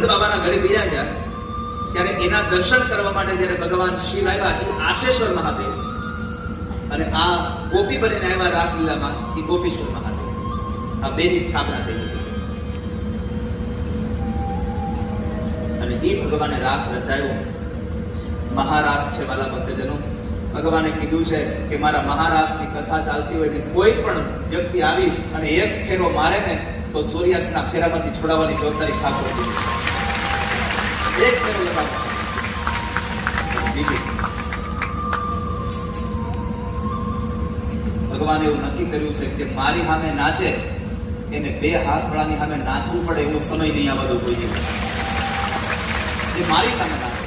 નંદ બાબાના ઘરે બિરાજ્યા ત્યારે એના દર્શન કરવા માટે જ્યારે ભગવાન શિવ આવ્યા એ આશેશ્વર મહાદેવ, અને આ ગોપી બનીને આવ્યા રાસલીલામાં એ ગોપીશ્વર મહાદેવ. આ બેની સ્થાપના થઈ હતી અને એ ભગવાને રાસ રચાયો. મહારાસ છે વાલા ભક્તજનો. ભગવાને કીધું છે કે મારા મહારાસની કથા ચાલતી હોય ને કોઈ પણ વ્યક્તિ આવી અને એક ફેરો મારે ને તો 84 ના ફેરામાંથી છોડાવવાની જવાબદારી ખાસ હોય. એક ફેરો લગાવો. ભગવાને એવું નક્કી કર્યું છે કે મારી સામે નાચે એને 2 હાથવાળાની સામે નાચવું પડે એવો સમય નહીં આવવા દો કોઈ દિવસ. એ મારી સામે નાચે